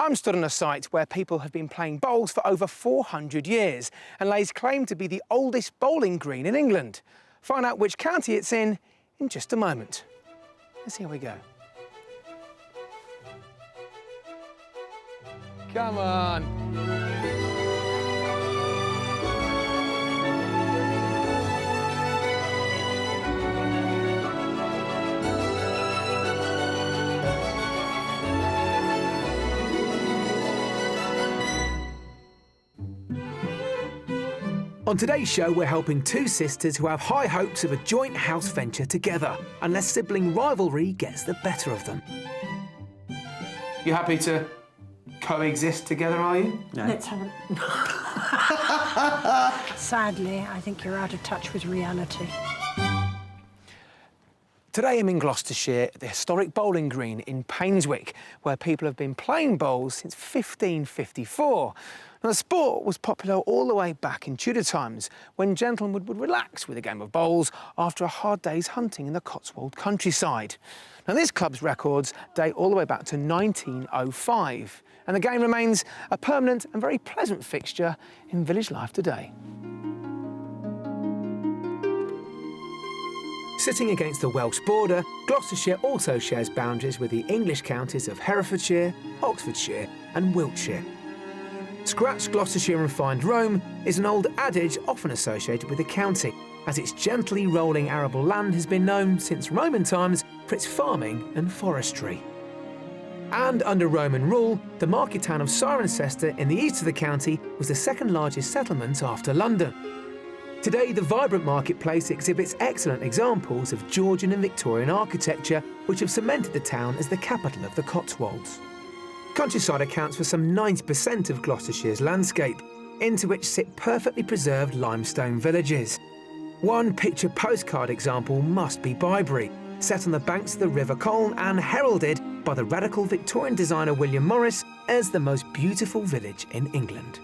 I'm stood on a site where people have been playing bowls for over 400 years and lays claim to be the oldest bowling green in England. Find out which county it's in just a moment. Let's see how we go. Come on. On today's show, we're helping two sisters who have high hopes of a joint house venture together, unless sibling rivalry gets the better of them. You happy to coexist together, are you? No. Let's have a... Sadly, I think you're out of touch with reality. Today I'm in Gloucestershire at the historic bowling green in Painswick, where people have been playing bowls since 1554. Now, the sport was popular all the way back in Tudor times, when gentlemen would relax with a game of bowls after a hard day's hunting in the Cotswold countryside. Now, this club's records date all the way back to 1905, and the game remains a permanent and very pleasant fixture in village life today. Sitting against the Welsh border, Gloucestershire also shares boundaries with the English counties of Herefordshire, Oxfordshire and Wiltshire. Scratch Gloucestershire and find Rome is an old adage often associated with the county, as its gently rolling arable land has been known since Roman times for its farming and forestry. And under Roman rule, the market town of Cirencester in the east of the county was the second largest settlement after London. Today, the vibrant marketplace exhibits excellent examples of Georgian and Victorian architecture, which have cemented the town as the capital of the Cotswolds. Countryside accounts for some 90% of Gloucestershire's landscape, into which sit perfectly preserved limestone villages. One picture postcard example must be Bybury, set on the banks of the River Colne and heralded by the radical Victorian designer William Morris as the most beautiful village in England.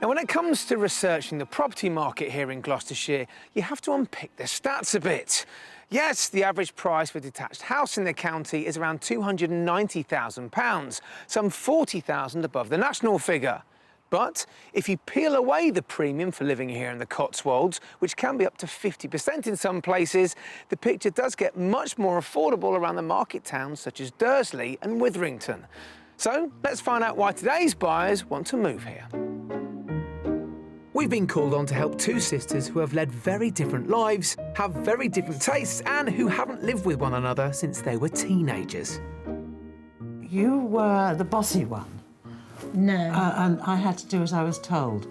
Now, when it comes to researching the property market here in Gloucestershire, you have to unpick the stats a bit. Yes, the average price for a detached house in the county is around £290,000, some £40,000 above the national figure. But if you peel away the premium for living here in the Cotswolds, which can be up to 50% in some places, the picture does get much more affordable around the market towns such as Dursley and Witherington. So let's find out why today's buyers want to move here. We've been called on to help two sisters who have led very different lives, have very different tastes, and who haven't lived with one another since they were teenagers. You were the bossy one. No. And I had to do as I was told.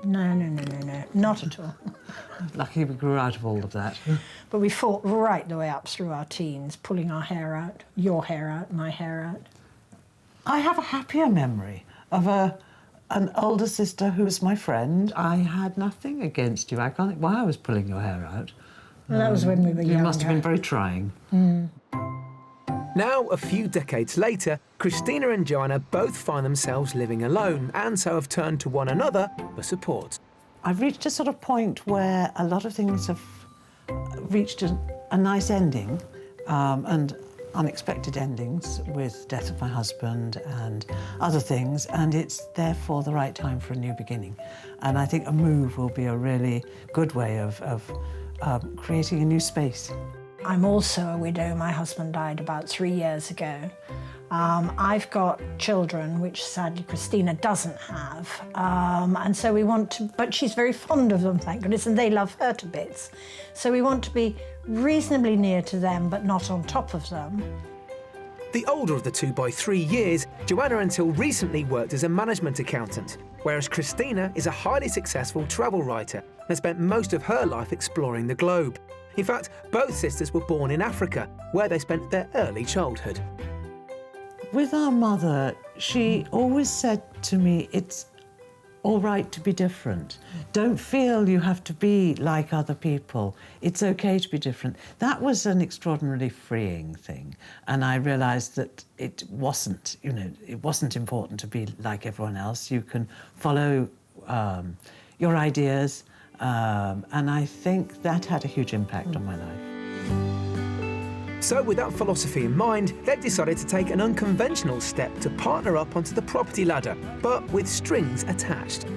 No, not at all. Lucky we grew out of all of that. But we fought right the way up through our teens, pulling our hair out, your hair out, my hair out. I have a happier memory of an older sister who was my friend. I had nothing against you. I can't think why I was pulling your hair out. Well, that was when we were younger. You must have been very trying. Now, a few decades later, Christina and Joanna both find themselves living alone and so have turned to one another for support. I've reached a sort of point where a lot of things have reached a nice ending, and unexpected endings with death of my husband and other things, and it's therefore the right time for a new beginning. And I think a move will be a really good way of creating a new space. I'm also a widow. My husband died about 3 years ago. I've got children, which sadly Christina doesn't have, and so we want to, but she's very fond of them, thank goodness, and they love her to bits. So we want to be reasonably near to them, but not on top of them. The older of the two by 3 years, Joanna until recently worked as a management accountant, whereas Christina is a highly successful travel writer and has spent most of her life exploring the globe. In fact, both sisters were born in Africa, where they spent their early childhood. With our mother, she always said to me, it's all right to be different. Don't feel you have to be like other people. It's okay to be different. That was an extraordinarily freeing thing. And I realised that it wasn't, it wasn't important to be like everyone else. You can follow your ideas. And I think that had a huge impact on my life. So with that philosophy in mind, they've decided to take an unconventional step to partner up onto the property ladder, but with strings attached.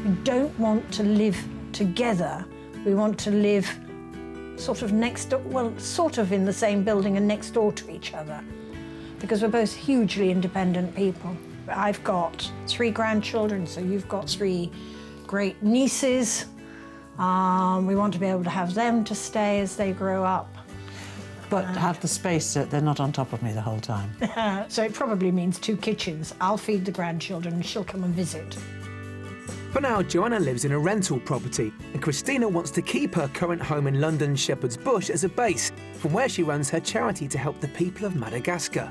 We don't want to live together. We want to live sort of next door, well, sort of in the same building and next door to each other, because we're both hugely independent people. I've got 3 grandchildren, so you've got 3 great nieces. We want to be able to have them to stay as they grow up. But have the space that they're not on top of me the whole time. So it probably means 2 kitchens. I'll feed the grandchildren and she'll come and visit. For now, Joanna lives in a rental property, and Christina wants to keep her current home in London's Shepherd's Bush as a base, from where she runs her charity to help the people of Madagascar.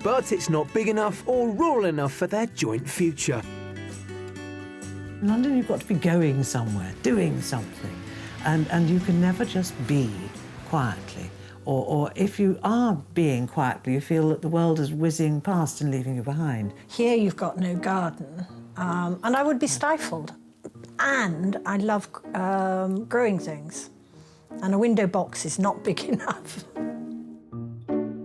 But it's not big enough or rural enough for their joint future. In London, you've got to be going somewhere, doing something, and you can never just be quietly. Or if you are being quietly, you feel that the world is whizzing past and leaving you behind. Here you've got no garden, and I would be stifled. And I love growing things, and a window box is not big enough.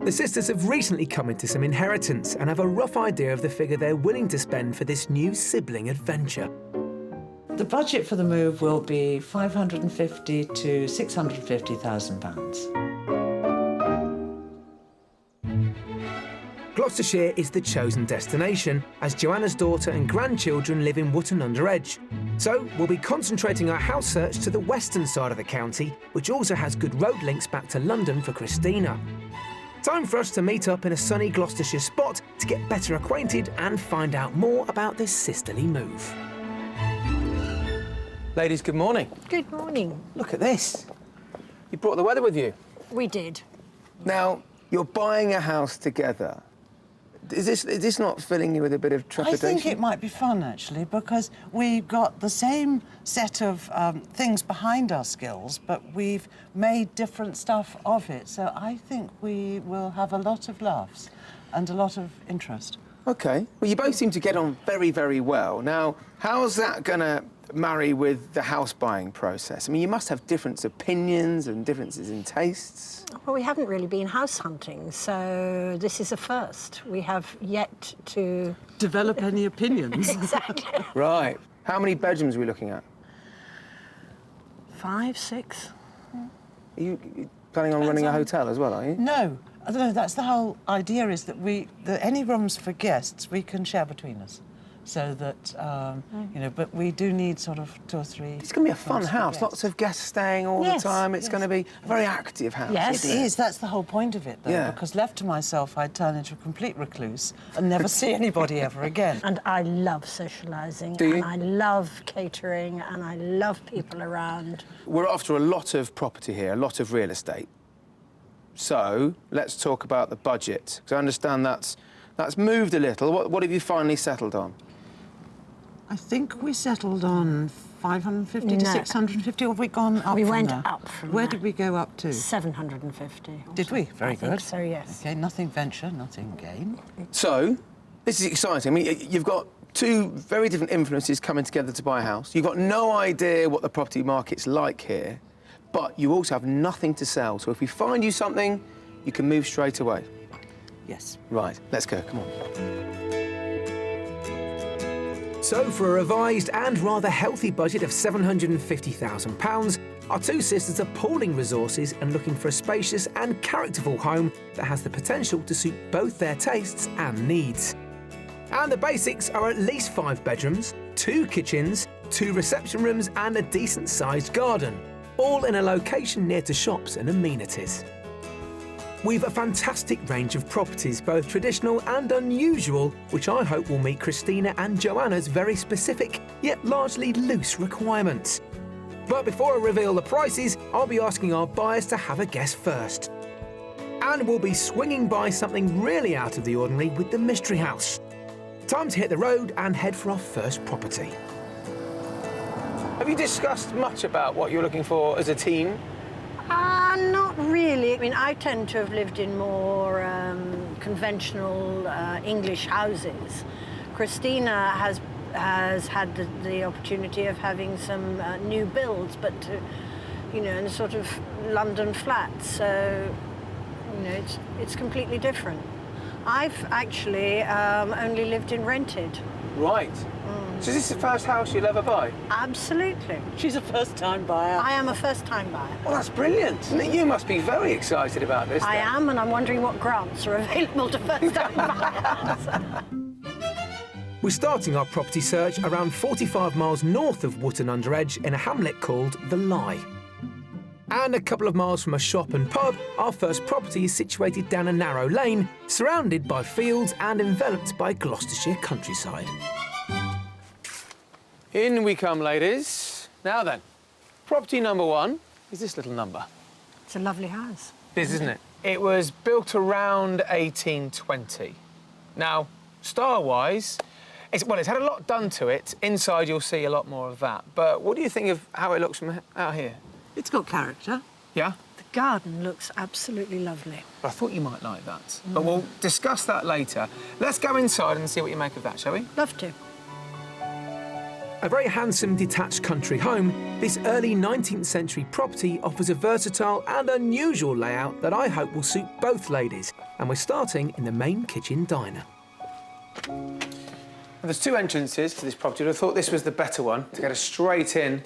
The sisters have recently come into some inheritance and have a rough idea of the figure they're willing to spend for this new sibling adventure. The budget for the move will be £550,000 to £650,000. Gloucestershire is the chosen destination, as Joanna's daughter and grandchildren live in Wootton under Edge. So we'll be concentrating our house search to the western side of the county, which also has good road links back to London for Christina. Time for us to meet up in a sunny Gloucestershire spot to get better acquainted and find out more about this sisterly move. Ladies, good morning. Good morning. Look at this. You brought the weather with you. We did. Now, you're buying a house together. Is this not filling you with a bit of trepidation? I think it might be fun, actually, because we've got the same set of things behind our skills, but we've made different stuff of it. So I think we will have a lot of laughs and a lot of interest. OK. Well, you both seem to get on very, very well. Now, how's that going to marry with the house buying process? I mean, you must have different opinions and differences in tastes. Well, we haven't really been house hunting, so this is a first. We have yet to Develop any opinions. Exactly. Right. How many bedrooms are we looking at? 5, 6. Are you planning on running a hotel as well, are you? No, I don't know. That's the whole idea, is that any rooms for guests we can share between us, so that you know. But we do need sort of 2 or 3. It's going to be a fun rooms for house. guests. Lots of guests staying all the time. It's going to be a very active house. Yes. It is. That's the whole point of it, though. Yeah. Because left to myself, I'd turn into a complete recluse and never see anybody ever again. And I love socialising, Do you? and I love catering, and I love people around. We're after a lot of property here, a lot of real estate. So let's talk about the budget, because I understand that's moved a little. What have you finally settled on? I think we settled on 550 to No. 650, or have we gone up We from went there? up from Where there. did we go up to? 750. Did we? Very I good. think so, yes. OK, nothing venture, nothing gain. So, this is exciting. I mean, you've got 2 very different influences coming together to buy a house. You've got no idea what the property market's like here, but you also have nothing to sell. So if we find you something, you can move straight away. Yes. Right, let's go, come on. So for a revised and rather healthy budget of £750,000, our 2 sisters are pooling resources and looking for a spacious and characterful home that has the potential to suit both their tastes and needs. And the basics are at least 5 bedrooms, 2 kitchens, 2 reception rooms and a decent-sized garden, all in a location near to shops and amenities. We've a fantastic range of properties, both traditional and unusual, which I hope will meet Christina and Joanna's very specific, yet largely loose requirements. But before I reveal the prices, I'll be asking our buyers to have a guess first. And we'll be swinging by something really out of the ordinary with the Mystery House. Time to hit the road and head for our first property. Have you discussed much about what you're looking for as a team? Not really. I mean, I tend to have lived in more conventional English houses. Christina has had the opportunity of having some new builds, but in sort of London flats. So You know, it's completely different. I've actually only lived in rented. Right. So is this the first house you'll ever buy? Absolutely. She's a first-time buyer. I am a first-time buyer. Well, that's brilliant. You must be very excited about this. I then. am, and I'm wondering what grants are available to first-time buyers. We're starting our property search around 45 miles north of Wootton-under-Edge in a hamlet called The Lie. And a couple of miles from a shop and pub, our first property is situated down a narrow lane, surrounded by fields and enveloped by Gloucestershire countryside. In we come, ladies. Now then, property number 1 is this little number. It's a lovely house. It is, isn't it? It was built around 1820. Now, style-wise, it's had a lot done to it. Inside, you'll see a lot more of that. But what do you think of how it looks from out here? It's got character. Yeah? The garden looks absolutely lovely. I thought you might like that. But we'll discuss that later. Let's go inside and see what you make of that, shall we? Love to. A very handsome detached country home, this early 19th century property offers a versatile and unusual layout that I hope will suit both ladies. And we're starting in the main kitchen diner. There's 2 entrances to this property, and I thought this was the better one to get us straight in.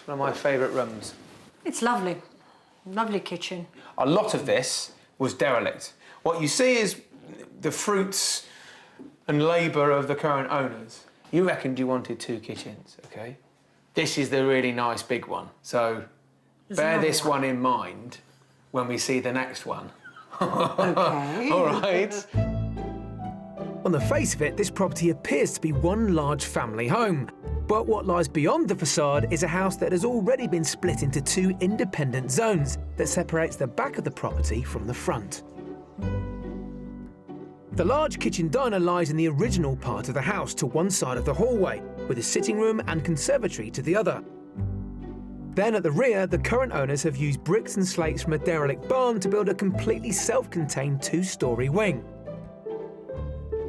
One of my favourite rooms. It's lovely. Lovely kitchen. A lot of this was derelict. What you see is the fruits and labour of the current owners. You reckoned you wanted 2 kitchens, OK? This is the really nice big one, so bear this one in mind when we see the next one. OK. All right. On the face of it, this property appears to be one large family home. But what lies beyond the facade is a house that has already been split into 2 independent zones that separates the back of the property from the front. The large kitchen diner lies in the original part of the house to one side of the hallway, with a sitting room and conservatory to the other. Then at the rear, the current owners have used bricks and slates from a derelict barn to build a completely self-contained 2-storey wing.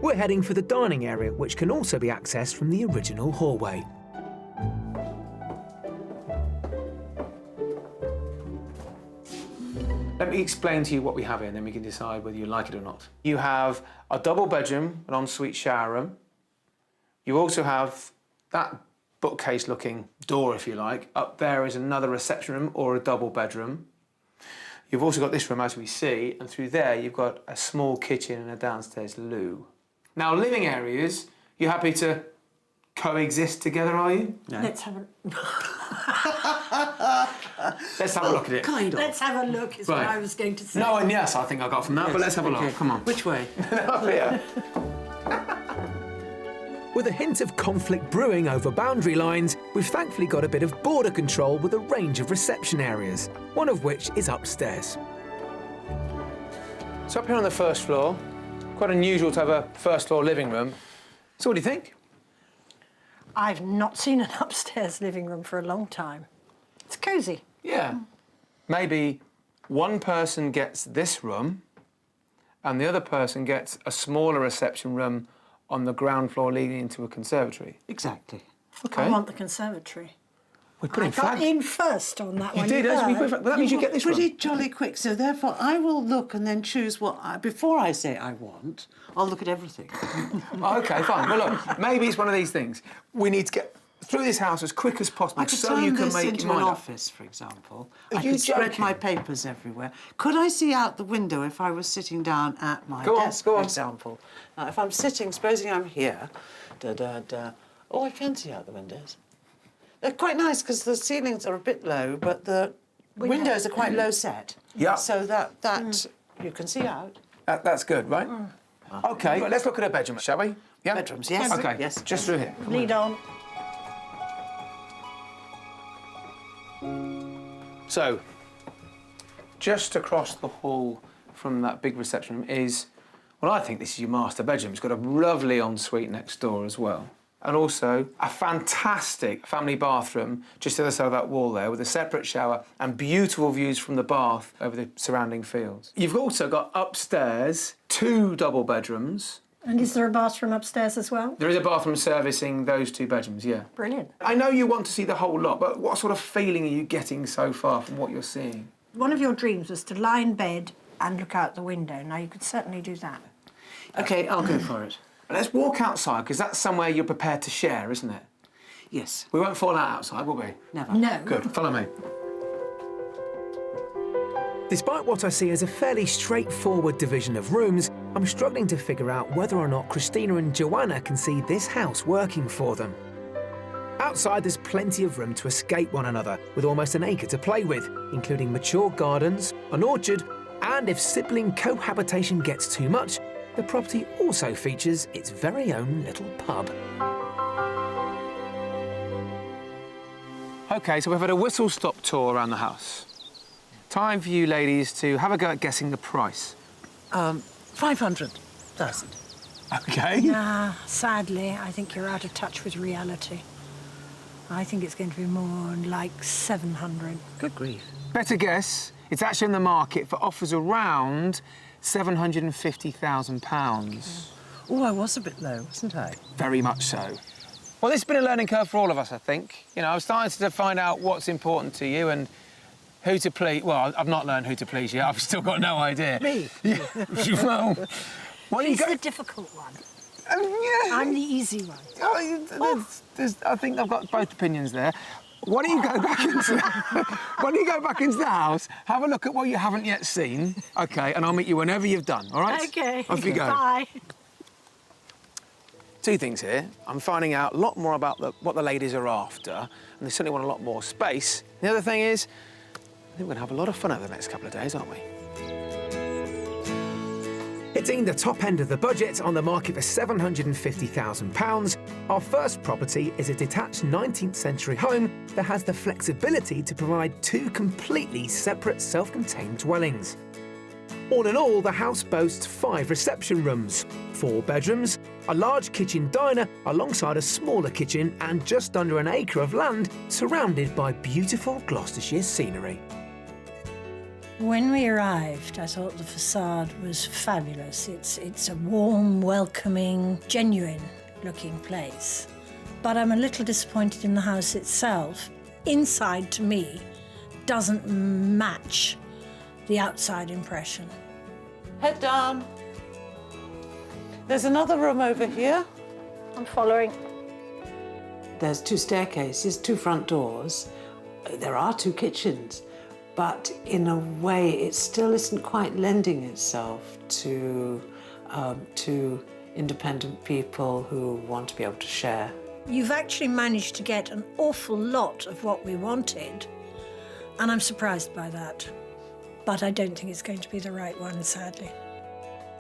We're heading for the dining area, which can also be accessed from the original hallway. Let me explain to you what we have here, and then we can decide whether you like it or not. You have a double bedroom, an ensuite shower room. You also have that bookcase-looking door, if you like. Up there is another reception room or a double bedroom. You've also got this room, as we see, and through there you've got a small kitchen and a downstairs loo. Now, living areas, you happy to coexist together, are you? No. Let's have a look at it. Kind of. Let's have a look, is what I was going to say. No and yes, I think I got from that, but let's have a look. Come on. Which way? Up here. With a hint of conflict brewing over boundary lines, we've thankfully got a bit of border control with a range of reception areas, one of which is upstairs. So up here on the first floor, quite unusual to have a first floor living room. So what do you think? I've not seen an upstairs living room for a long time. It's cosy. Yeah. Maybe one person gets this room and the other person gets a smaller reception room on the ground floor leading into a conservatory. Exactly. OK. I want the conservatory. We're putting I got in first on that one. You did, but that means you get this one. Pretty jolly quick, so therefore I will look and then choose what before I say I want, I'll look at everything. OK, fine. Well, look, maybe it's one of these things. We need to get through this house as quick as possible I could so turn you can this make into your an mind up. office, for example. Are I you could spread joking? my papers everywhere. Could I see out the window if I was sitting down at my Go on, desk, go for on. example? Now, if I'm sitting, supposing I'm here, oh, I can see out the windows. They're quite nice because the ceilings are a bit low, but the windows are quite low set. Yeah. So that you can see out. That's good, right? OK, let's look at a bedroom, shall we? Yeah? Bedrooms, yes. OK, Yes. just through here. Lead on. So, just across the hall from that big reception room is, well, I think this is your master bedroom. It's got a lovely ensuite next door as well. And also a fantastic family bathroom just to the other side of that wall there with a separate shower and beautiful views from the bath over the surrounding fields. You've also got upstairs 2 double bedrooms. And is there a bathroom upstairs as well? There is a bathroom servicing those 2 bedrooms, yeah. Brilliant. I know you want to see the whole lot, but what sort of feeling are you getting so far from what you're seeing? One of your dreams was to lie in bed and look out the window. Now, you could certainly do that. OK, I'll go for it. Let's walk outside, because that's somewhere you're prepared to share, isn't it? Yes. We won't fall out outside, will we? Never. No. Good, follow me. Despite what I see as a fairly straightforward division of rooms, I'm struggling to figure out whether or not Christina and Joanna can see this house working for them. Outside, there's plenty of room to escape one another, with almost an acre to play with, including mature gardens, an orchard, and if sibling cohabitation gets too much, the property also features its very own little pub. OK, so we've had a whistle-stop tour around the house. Time for you ladies to have a go at guessing the price. 500,000. OK. Nah, sadly, I think you're out of touch with reality. I think it's going to be more like 700. Good grief. Better guess, it's actually in the market for offers around £750,000. Oh, I was a bit low, wasn't I? Very much so. Well, this has been a learning curve for all of us, I think. You know, I've started to find out what's important to you and who to please. Well, I've not learned who to please yet. I've still got no idea. Me? Yeah. Well, He's the difficult one. Yeah. I'm the easy one. I think I've got both opinions there. Why don't you go back into why don't you go back into the house, have a look at what you haven't yet seen, OK, and I'll meet you whenever you've done, all right? OK. Off you go. Bye. Two things here. I'm finding out a lot more about what the ladies are after, and they certainly want a lot more space. The other thing is, I think we're going to have a lot of fun over the next couple of days, aren't we? Hitting the top end of the budget on the market for £750,000, our first property is a detached 19th century home that has the flexibility to provide two completely separate self-contained dwellings. All in all, the house boasts 5 reception rooms, 4 bedrooms, a large kitchen diner alongside a smaller kitchen and just under an acre of land surrounded by beautiful Gloucestershire scenery. When we arrived, I thought the facade was fabulous. It's a warm, welcoming, genuine-looking place. But I'm a little disappointed in the house itself. Inside, to me, doesn't match the outside impression. Head down. There's another room over here. I'm following. There's 2 staircases, 2 front doors. There are 2 kitchens, but in a way it still isn't quite lending itself to independent people who want to be able to share. You've actually managed to get an awful lot of what we wanted, and I'm surprised by that. But I don't think it's going to be the right one, sadly.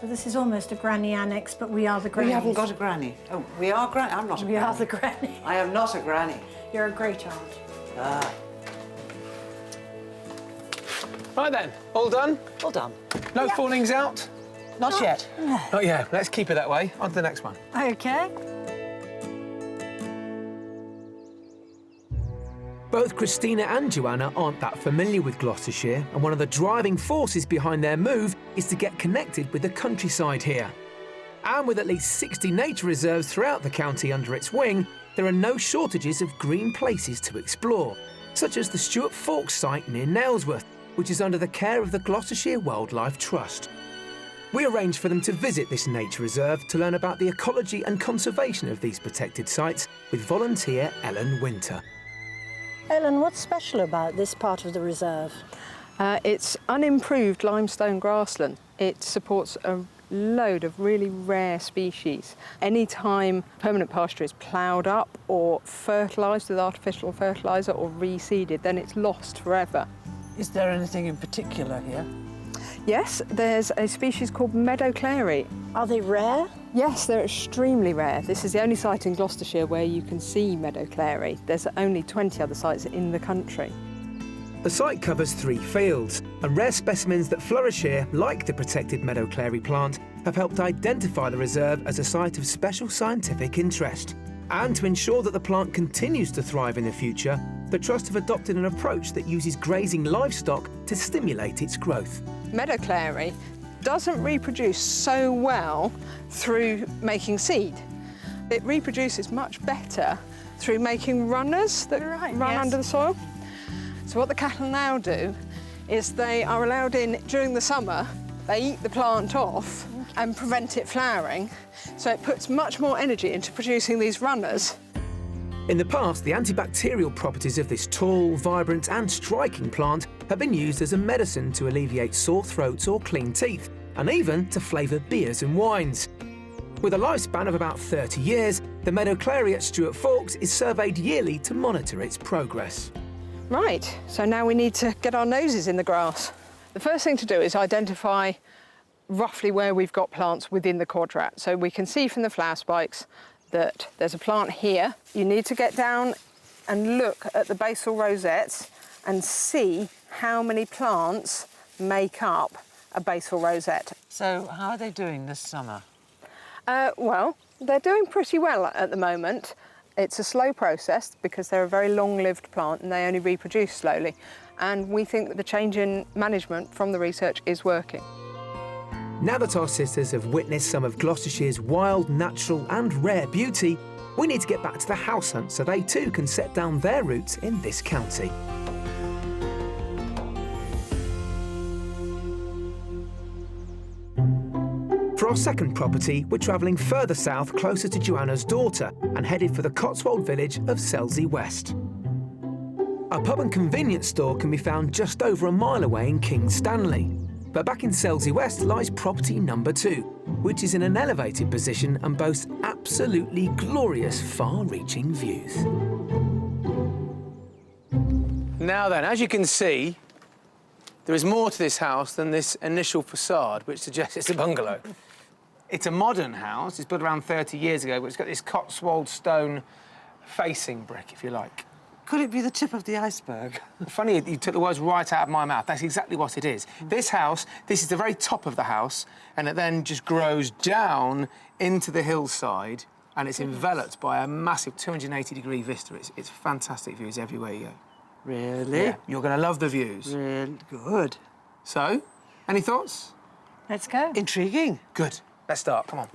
So this is almost a granny annex, but we are the grannies. We haven't got a granny. Oh, we are granny? I'm not a granny. We are the granny. I am not a granny. You're a great aunt. Ah. Right then, all done? All done. No fallings out? Not yet. Not yet. Let's keep it that way. On to the next one. OK. Both Christina and Joanna aren't that familiar with Gloucestershire, and one of the driving forces behind their move is to get connected with the countryside here. And with at least 60 nature reserves throughout the county under its wing, there are no shortages of green places to explore, such as the Stuart Forks site near Nailsworth, which is under the care of the Gloucestershire Wildlife Trust. We arranged for them to visit this nature reserve to learn about the ecology and conservation of these protected sites with volunteer Ellen Winter. Ellen, what's special about this part of the reserve? It's unimproved limestone grassland. It supports a load of really rare species. Any time permanent pasture is ploughed up or fertilised with artificial fertiliser or reseeded, then it's lost forever. Is there anything in particular here? Yes, there's a species called meadow clary. Are they rare? Yes, they're extremely rare. This is the only site in Gloucestershire where you can see meadow clary. There's only 20 other sites in the country. The site covers 3 fields, and rare specimens that flourish here, like the protected meadow clary plant, have helped identify the reserve as a site of special scientific interest. And to ensure that the plant continues to thrive in the future, the Trust have adopted an approach that uses grazing livestock to stimulate its growth. Meadow clary doesn't reproduce so well through making seed. It reproduces much better through making runners that run under the soil. So what the cattle now do is they are allowed in during the summer They eat the plant off and prevent it flowering, so it puts much more energy into producing these runners. In the past, the antibacterial properties of this tall, vibrant and striking plant have been used as a medicine to alleviate sore throats or clean teeth, and even to flavour beers and wines. With a lifespan of about 30 years, the meadow clary at Stuart Forks is surveyed yearly to monitor its progress. Right, so now we need to get our noses in the grass. The first thing to do is identify roughly where we've got plants within the quadrat. So we can see from the flower spikes that there's a plant here. You need to get down and look at the basal rosettes and see how many plants make up a basal rosette. So how are they doing this summer? Well, they're doing pretty well at the moment. It's a slow process because they're a very long-lived plant and they only reproduce slowly. And we think that the change in management from the research is working. Now that our sisters have witnessed some of Gloucestershire's wild, natural and rare beauty, we need to get back to the house hunt so they too can set down their roots in this county. For our second property, we're travelling further south, closer to Joanna's daughter, and headed for the Cotswold village of Selsey West. A pub and convenience store can be found just over a mile away in King Stanley. But back in Selsey West lies property number 2, which is in an elevated position and boasts absolutely glorious far-reaching views. Now then, as you can see, there is more to this house than this initial facade, which suggests it's a bungalow. It's a modern house. It's built around 30 years ago, but it's got this Cotswold stone facing brick, if you like. Could it be the tip of the iceberg? Funny, you took the words right out of my mouth. That's exactly what it is. This house, this is the very top of the house, and it then just grows down into the hillside, and it's enveloped by a massive 280-degree vista. It's fantastic views everywhere you go. Really? Yeah, you're going to love the views. Really good. So, any thoughts? Let's go. Intriguing. Good. Let's start. Come on.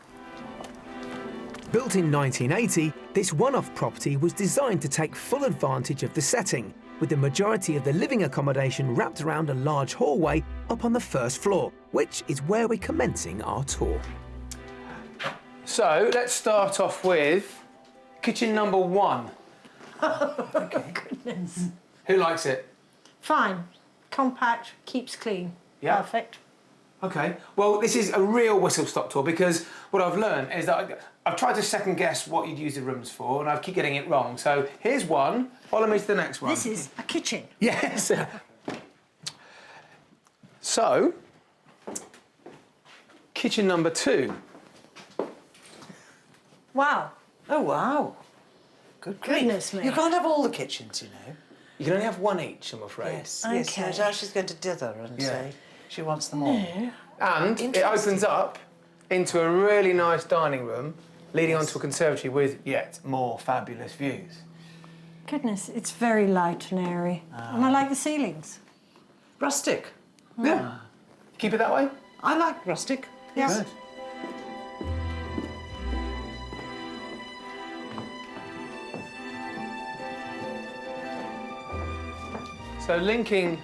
Built in 1980, this one-off property was designed to take full advantage of the setting, with the majority of the living accommodation wrapped around a large hallway up on the first floor, which is where we're commencing our tour. So, let's start off with kitchen number 1. Okay. Goodness. Who likes it? Fine. Compact, keeps clean. Yeah. Perfect. OK. Well, this is a real whistle-stop tour because what I've learned is that I've tried to second-guess what you'd use the rooms for, and I keep getting it wrong. So here's one. Follow me to the next one. This is a kitchen. Yes. So, kitchen number 2. Wow. Oh, wow. Good grief. Goodness me. You can't have all the kitchens, you know. You can only have one each, I'm afraid. Yes, Okay. yes. Now she's going to dither and Yeah. say she wants them all. No. And it opens up into a really nice dining room, leading onto a conservatory with yet more fabulous views. Goodness, it's very light and airy. And I like the ceilings. Rustic. Yeah. Keep it that way? I like rustic. Yes. Good. So linking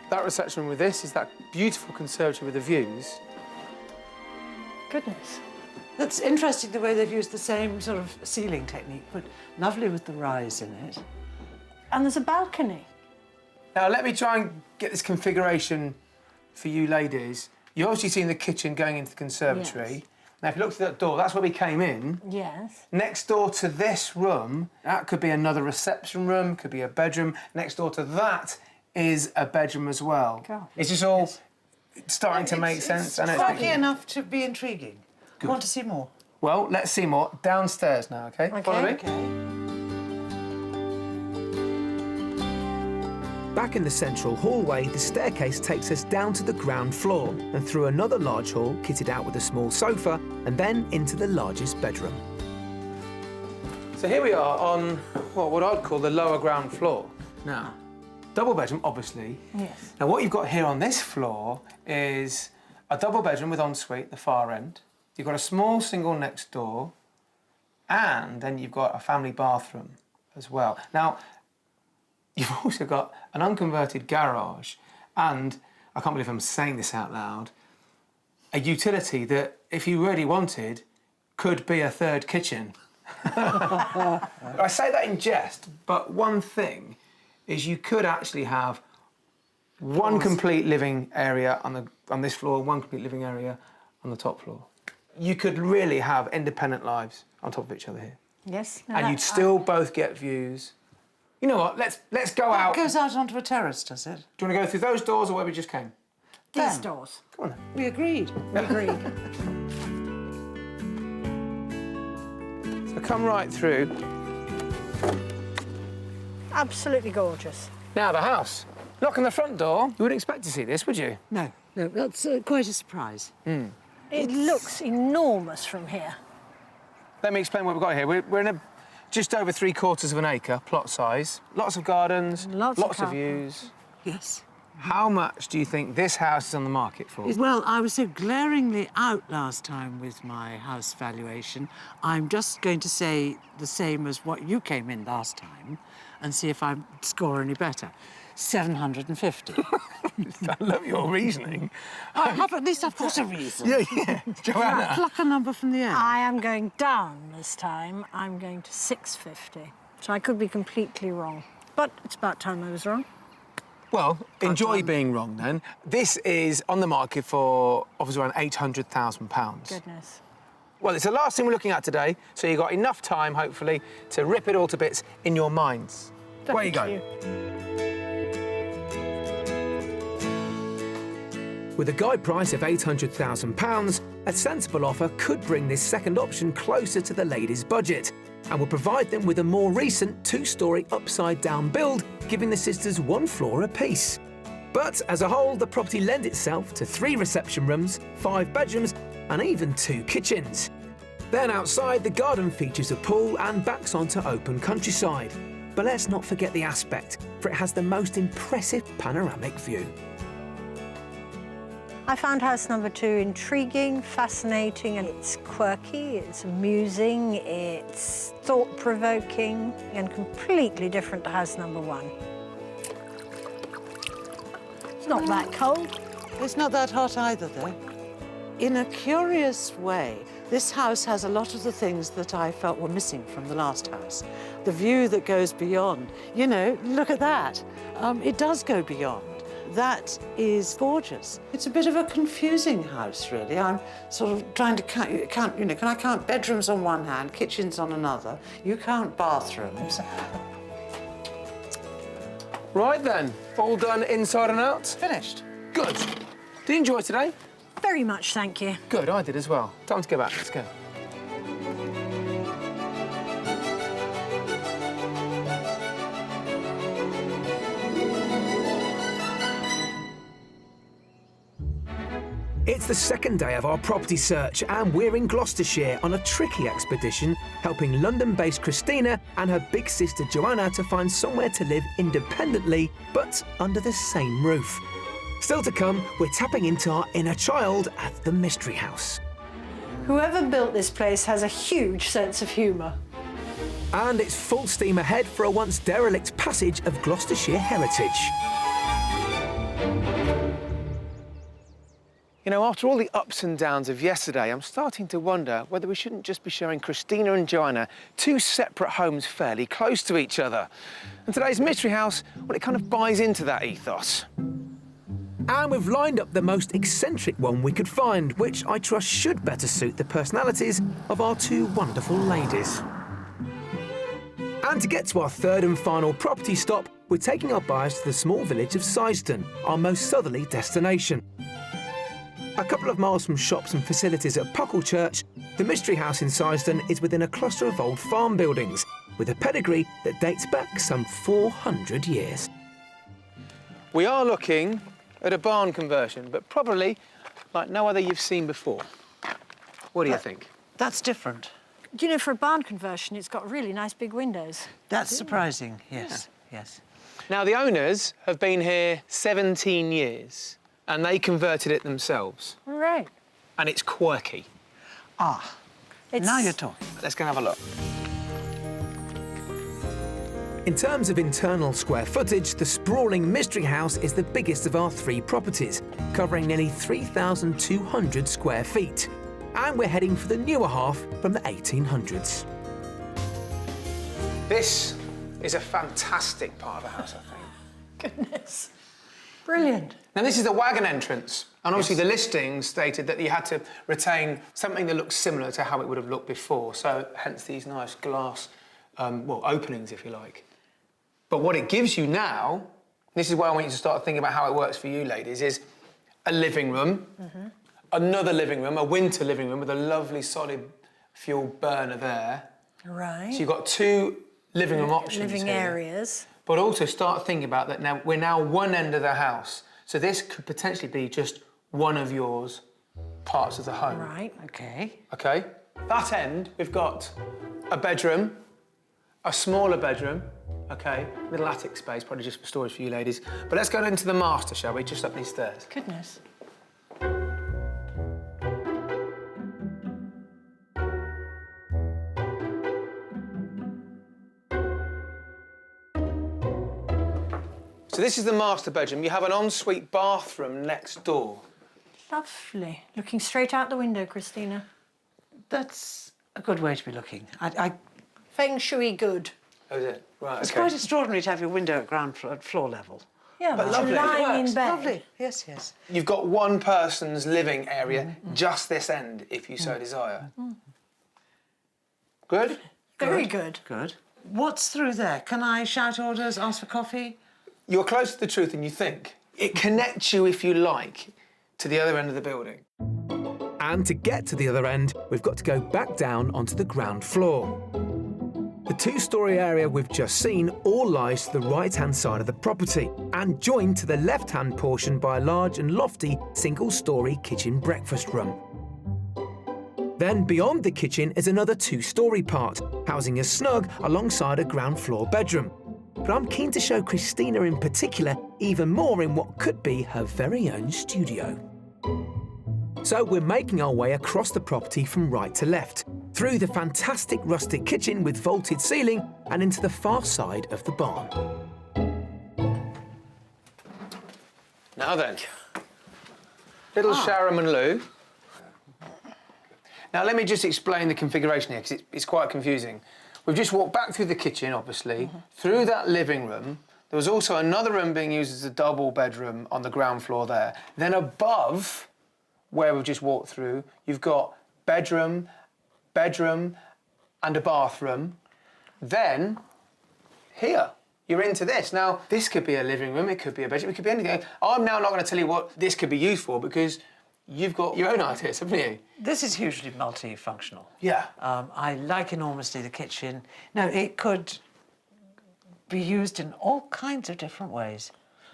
that reception room with this is that beautiful conservatory with the views. Goodness. That's interesting the way they've used the same sort of ceiling technique, but lovely with the rise in it. And there's a balcony. Now let me try and get this configuration for you ladies. You've obviously seen the kitchen going into the conservatory. Yes. Now if you look through that door, that's where we came in. Yes. Next door to this room, that could be another reception room, could be a bedroom. Next door to that is a bedroom as well. God. It's just all starting to make sense. I know it's Quirky making- enough to be intriguing. Good. Want to see more? Well, let's see more. Downstairs now, OK? Follow me. Back in the central hallway, the staircase takes us down to the ground floor and through another large hall kitted out with a small sofa and then into the largest bedroom. So here we are on, well, what I'd call the lower ground floor. Now, double bedroom, obviously. Yes. Now, what you've got here on this floor is a double bedroom with ensuite, the far end. You've got a small single next door, and then you've got a family bathroom as well. Now, you've also got an unconverted garage, and I can't believe I'm saying this out loud, a utility that, if you really wanted, could be a third kitchen. I say that in jest, but one thing is you could actually have one complete living area on this floor, one complete living area on the top floor. You could really have independent lives on top of each other here. Yes. No, And you'd still both get views. You know what, let's go out. It goes out onto a terrace, does it? Do you want to go through those doors or where we just came? These doors. Come on then. We agreed. We agreed. So come right through. Absolutely gorgeous. Now the house. Knock on the front door. You wouldn't expect to see this, would you? No, that's quite a surprise. It looks enormous from here. Let me explain what we've got here. We're in a just over 3/4 of an acre plot size. Lots of gardens, Lots of garden. views. Yes. How much do you think this house is on the market for? Well, I was so glaringly out last time with my house valuation. I'm just going to say the same as what you came in last time and see if I score any better. 750. I love your reasoning. At least I've got a reason. Yeah. Joanna. Pluck a number from the air. I am going down this time. I'm going to 650. So I could be completely wrong. But it's about time I was wrong. Well, enjoy being wrong then. This is on the market for offers around £800,000. Goodness. Well, it's the last thing we're looking at today, so you've got enough time, hopefully, to rip it all to bits in your minds. Where you go? With a guide price of £800,000, a sensible offer could bring this second option closer to the lady's budget and will provide them with a more recent two-storey upside-down build, giving the sisters one floor apiece. But as a whole, the property lends itself to 3 reception rooms, 5 bedrooms and even 2 kitchens. Then outside, the garden features a pool and backs onto open countryside. But let's not forget the aspect, for it has the most impressive panoramic view. I found house number 2 intriguing, fascinating, and it's quirky, it's amusing, it's thought-provoking, and completely different to house number 1. It's not that cold. It's not that hot either, though. In a curious way, this house has a lot of the things that I felt were missing from the last house. The view that goes beyond. You know, look at that. It does go beyond. That is gorgeous. It's a bit of a confusing house, really. I'm sort of trying to count, you know, can I count bedrooms on one hand, kitchens on another? You count bathrooms. Right then, all done inside and out? Finished. Good. Did you enjoy today? Very much, thank you. Good, I did as well. Time to go back, let's go. It's the second day of our property search and we're in Gloucestershire on a tricky expedition helping London-based Christina and her big sister Joanna to find somewhere to live independently but under the same roof. Still to come, we're tapping into our inner child at the Mystery House. Whoever built this place has a huge sense of humour. And it's full steam ahead for a once derelict passage of Gloucestershire heritage. You know, after all the ups and downs of yesterday, I'm starting to wonder whether we shouldn't just be showing Christina and Joanna 2 separate homes fairly close to each other. And today's Mystery House, well, it kind of buys into that ethos. And we've lined up the most eccentric one we could find, which I trust should better suit the personalities of our 2 wonderful ladies. And to get to our third and final property stop, we're taking our buyers to the small village of Sizedon, our most southerly destination. A couple of miles from shops and facilities at Puckle Church, the Mystery House in Sizedon is within a cluster of old farm buildings, with a pedigree that dates back some 400 years. We are looking at a barn conversion, but probably like no other you've seen before. What do you think? That's different. Do you know, for a barn conversion, it's got really nice big windows. That's surprising, yes, yes. Now, the owners have been here 17 years, and they converted it themselves. Right. And it's quirky. Ah, now you're talking. Let's go and have a look. In terms of internal square footage, the sprawling Mystery House is the biggest of our 3 properties, covering nearly 3,200 square feet. And we're heading for the newer half from the 1800s. This is a fantastic part of the house, I think. Goodness. Brilliant. Now, this is the wagon entrance, and obviously the listing stated that you had to retain something that looks similar to how it would have looked before, so hence these nice glass, openings, if you like. But what it gives you now, this is where I want you to start thinking about how it works for you, ladies, is a living room, another living room, a winter living room with a lovely solid fuel burner there. Right. So you've got 2 living room options Living here. areas. But also start thinking about that now, we're now one end of the house. So this could potentially be just one of yours parts of the home. Right. Okay. Okay? That end, we've got a bedroom, a smaller bedroom, okay? Little attic space, probably just for storage for you ladies. But let's go into the master, shall we? Just up these stairs. Goodness. So this is the master bedroom. You have an ensuite bathroom next door. Lovely. Looking straight out the window, Christina. That's a good way to be looking. Feng shui good. Oh, is it? Right, It's okay. quite extraordinary to have your window at floor level. Yeah, but lovely. you're lying in bed. Lovely. Yes, yes. You've got one person's living area, just this end, if you so desire. Good? Very good. Good. What's through there? Can I shout orders, ask for coffee? You're closer to the truth than you think. It connects you, if you like, to the other end of the building. And to get to the other end, we've got to go back down onto the ground floor. The 2-storey area we've just seen all lies to the right-hand side of the property and joined to the left-hand portion by a large and lofty single-storey kitchen breakfast room. Then beyond the kitchen is another 2-storey part, housing a snug alongside a ground floor bedroom. But I'm keen to show Christina in particular even more in what could be her very own studio. So we're making our way across the property from right to left, through the fantastic rustic kitchen with vaulted ceiling and into the far side of the barn. Now then, little Sharam and Lou. Now let me just explain the configuration here, because it's quite confusing. We've just walked back through the kitchen, obviously, through that living room. There was also another room being used as a double bedroom on the ground floor there. Then above, where we've just walked through, you've got bedroom, and a bathroom. Then, here, you're into this. Now, this could be a living room, it could be a bedroom, it could be anything. I'm now not going to tell you what this could be used for, because you've got your own ideas, haven't you? This is hugely multifunctional. Yeah. I like enormously the kitchen. No, it could be used in all kinds of different ways.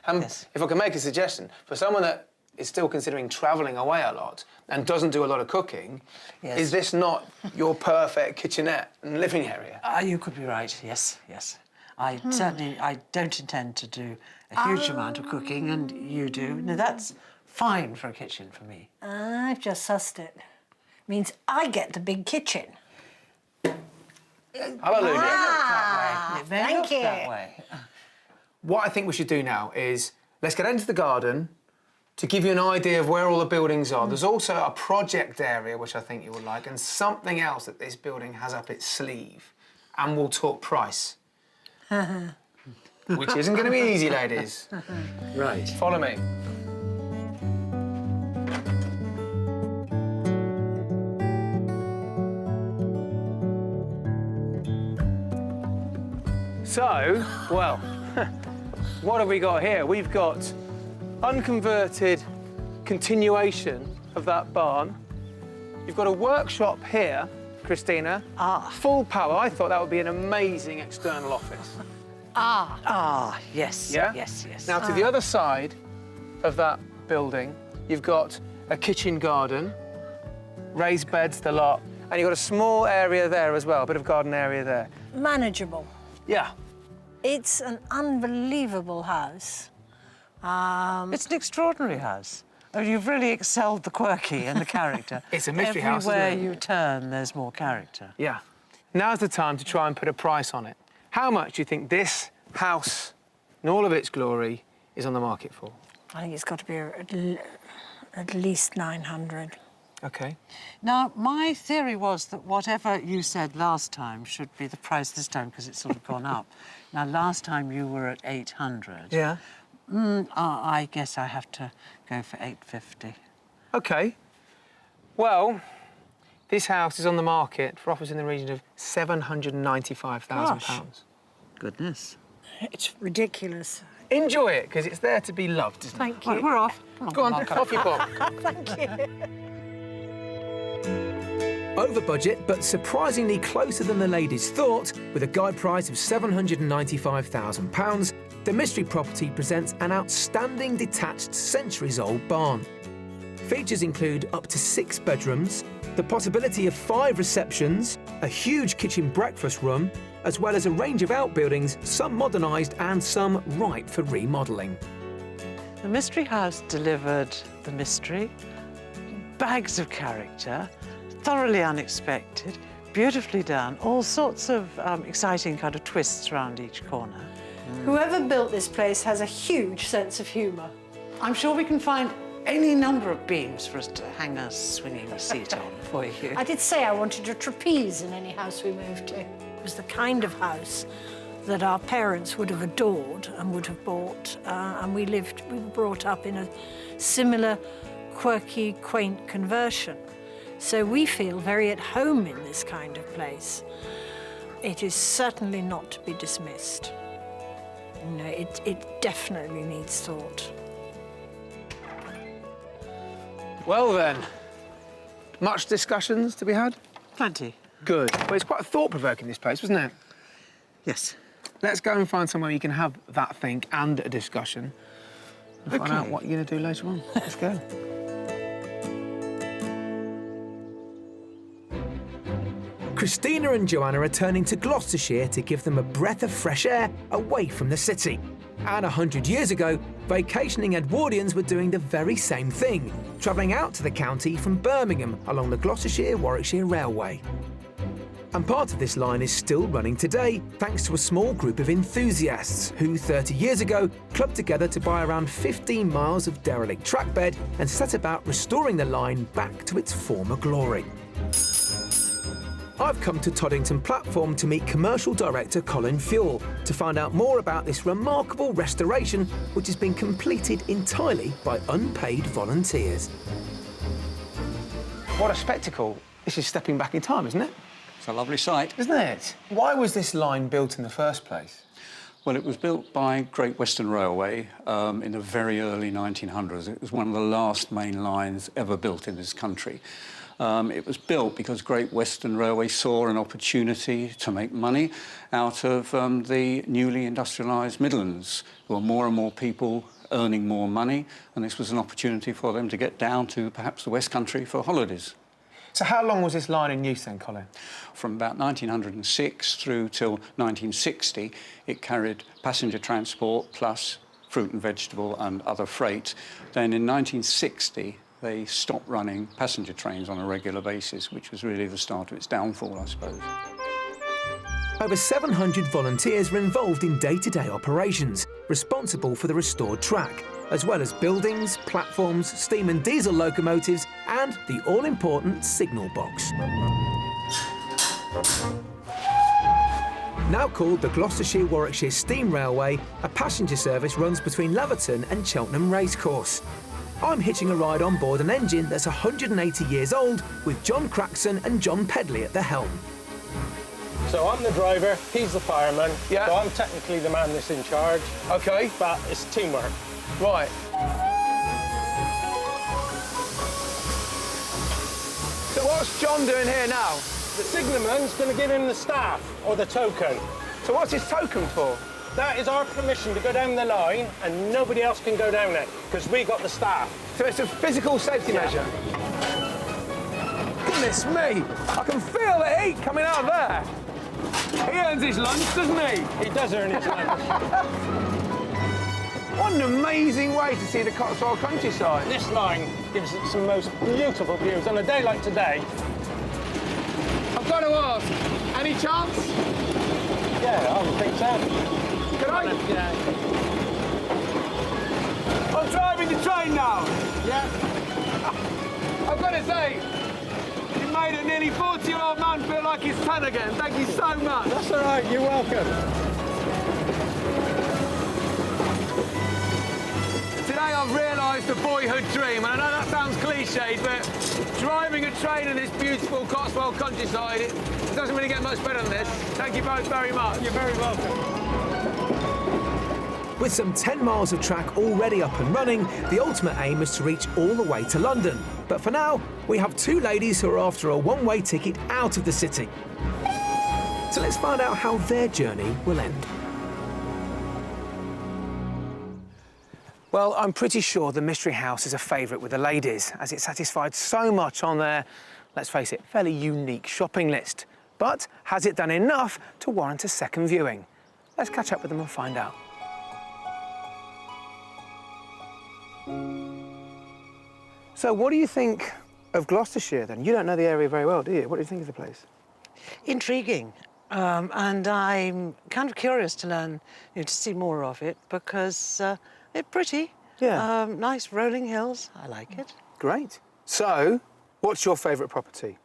Yes. If I can make a suggestion, for someone that is still considering travelling away a lot and doesn't do a lot of cooking, Yes. is this not your perfect kitchenette and living area? You could be right, yes, yes. I certainly, I don't intend to do a huge amount of cooking, and you do. No, that's fine for a kitchen for me. I've just sussed it. Means I get the big kitchen. Hallelujah. It may thank look you. that way. What I think we should do now is, let's get into the garden to give you an idea of where all the buildings are. There's also a project area, which I think you will like, and something else that this building has up its sleeve. And we'll talk price. Which isn't going to be easy, ladies. Right. Follow me. So, well, what have we got here? We've got unconverted continuation of that barn. You've got a workshop here, Christina. Full power. I thought that would be an amazing external office. Yes. Yeah? Yes, yes. Now, to the other side of that building, you've got a kitchen garden, raised beds, the lot, and you've got a small area there as well, a bit of garden area there. Manageable. Yeah. It's an unbelievable house. It's an extraordinary house. Oh, you've really excelled the quirky and the character. It's a mystery house, isn't Everywhere it? you turn, there's more character. Yeah. Now's the time to try and put a price on it. How much do you think this house in all of its glory is on the market for? I think it's got to be at least 900. OK. Now, my theory was that whatever you said last time should be the price this time, because it's sort of gone up. Now, last time you were at 800. Yeah. I guess I have to go for 850. OK. Well, this house is on the market for offers in the region of £795,000. Goodness. It's ridiculous. Enjoy it, because it's there to be loved, isn't it? Thank you. Right, we're off. Come on, Go on, Marco. off you pop. Thank you. Over budget, but surprisingly closer than the ladies thought, with a guide price of £795,000, the mystery property presents an outstanding detached centuries-old barn. Features include up to 6 bedrooms, the possibility of 5 receptions, a huge kitchen breakfast room, as well as a range of outbuildings, some modernised and some ripe for remodelling. The Mystery House delivered the mystery, bags of character, thoroughly unexpected, beautifully done, all sorts of exciting kind of twists around each corner. Whoever built this place has a huge sense of humour. I'm sure we can find any number of beams for us to hang a swinging seat on for you. I did say I wanted a trapeze in any house we moved to. It was the kind of house that our parents would have adored and would have bought, and we were brought up in a similar quirky, quaint conversion. So we feel very at home in this kind of place. It is certainly not to be dismissed. You know, it definitely needs thought. Well then, much discussions to be had? Plenty. Good. Well, it's quite thought-provoking, this place, wasn't it? Yes. Let's go and find somewhere you can have that think and a discussion and find out what you're going to do later on. Let's go. Christina and Joanna are turning to Gloucestershire to give them a breath of fresh air away from the city. And 100 years ago, vacationing Edwardians were doing the very same thing, travelling out to the county from Birmingham along the Gloucestershire Warwickshire Railway. And part of this line is still running today, thanks to a small group of enthusiasts who 30 years ago clubbed together to buy around 15 miles of derelict trackbed and set about restoring the line back to its former glory. I've come to Toddington Platform to meet Commercial Director Colin Fuel to find out more about this remarkable restoration, which has been completed entirely by unpaid volunteers. What a spectacle. This is stepping back in time, isn't it? It's a lovely site. Isn't it? Why was this line built in the first place? Well, it was built by Great Western Railway in the very early 1900s. It was one of the last main lines ever built in this country. It was built because Great Western Railway saw an opportunity to make money out of the newly industrialised Midlands. There were more and more people earning more money, and this was an opportunity for them to get down to perhaps the West Country for holidays. So how long was this line in use then, Colin? From about 1906 through till 1960, it carried passenger transport plus fruit and vegetable and other freight. Then in 1960, they stopped running passenger trains on a regular basis, which was really the start of its downfall, I suppose. Over 700 volunteers were involved in day-to-day operations, responsible for the restored track, as well as buildings, platforms, steam and diesel locomotives, and the all-important signal box. Now called the Gloucestershire Warwickshire Steam Railway, a passenger service runs between Laverton and Cheltenham Racecourse. I'm hitching a ride on board an engine that's 180 years old, with John Craxon and John Pedley at the helm. So I'm the driver, he's the fireman. Yeah. So I'm technically the man that's in charge. OK. But it's teamwork. Right. So what's John doing here now? The signalman's going to give him the staff, or the token. So what's his token for? That is our permission to go down the line, and nobody else can go down it, because we got the staff. So it's a physical safety measure? Goodness me! I can feel the heat coming out of there. He earns his lunch, doesn't he? He does earn his lunch. What an amazing way to see the Cotswold countryside. This line gives us some most beautiful views. On a day like today... I've got to ask, any chance? Yeah, I would think so. Can right? Yeah. I'm driving the train now. Yeah. I've got to say, you made a nearly 40-year-old man feel like he's 10 again. Thank you so much. That's all right. You're welcome. Today I've realised a boyhood dream, and I know that sounds cliched, but driving a train in this beautiful Cotswold countryside, it doesn't really get much better than this. Thank you both very much. You're very welcome. With some 10 miles of track already up and running, the ultimate aim is to reach all the way to London. But for now, we have two ladies who are after a one-way ticket out of the city. So let's find out how their journey will end. Well, I'm pretty sure the Mystery House is a favourite with the ladies, as it satisfied so much on their, let's face it, fairly unique shopping list. But has it done enough to warrant a second viewing? Let's catch up with them and find out. So what do you think of Gloucestershire, then? You don't know the area very well, do you? What do you think of the place? Intriguing. And I'm kind of curious to learn, to see more of it, because it's pretty. Yeah. Nice rolling hills. I like it. Great. So, what's your favourite property?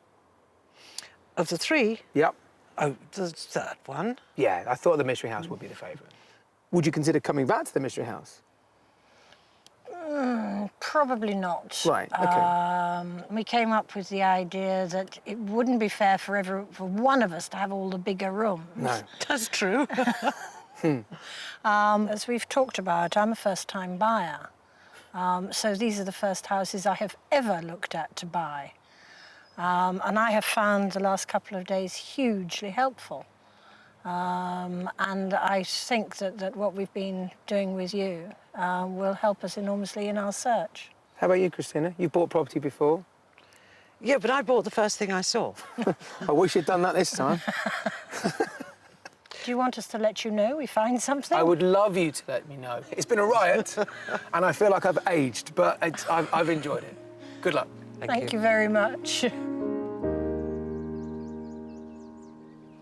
Of the three, Yep. oh, the third one. Yeah, I thought the Mystery House would be the favourite. Would you consider coming back to the Mystery House? Probably not. Right, OK. We came up with the idea that it wouldn't be fair for one of us to have all the bigger rooms. No. That's true. As we've talked about, I'm a first-time buyer. So these are the first houses I have ever looked at to buy. And I have found the last couple of days hugely helpful. And I think that what we've been doing with you will help us enormously in our search. How about you, Christina? You've bought property before. Yeah, but I bought the first thing I saw. I wish you'd done that this time. Do you want us to let you know we find something? I would love you to let me know. It's been a riot, and I feel like I've aged, but I've enjoyed it. Good luck. Thank you very much.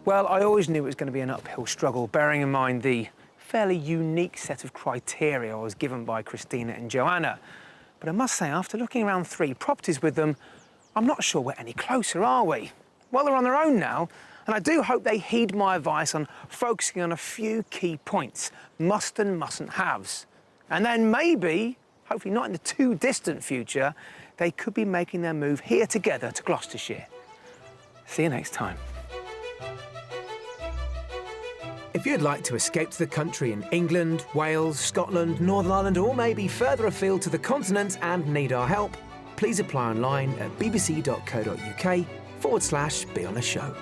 Well, I always knew it was going to be an uphill struggle, bearing in mind the fairly unique set of criteria I was given by Christina and Joanna. But I must say, after looking around 3 properties with them, I'm not sure we're any closer, are we? Well, they're on their own now, and I do hope they heed my advice on focusing on a few key points, must and mustn't haves. And then maybe, hopefully not in the too distant future, they could be making their move here together to Gloucestershire. See you next time. If you'd like to escape to the country in England, Wales, Scotland, Northern Ireland, or maybe further afield to the continent and need our help, please apply online at bbc.co.uk/be on a show.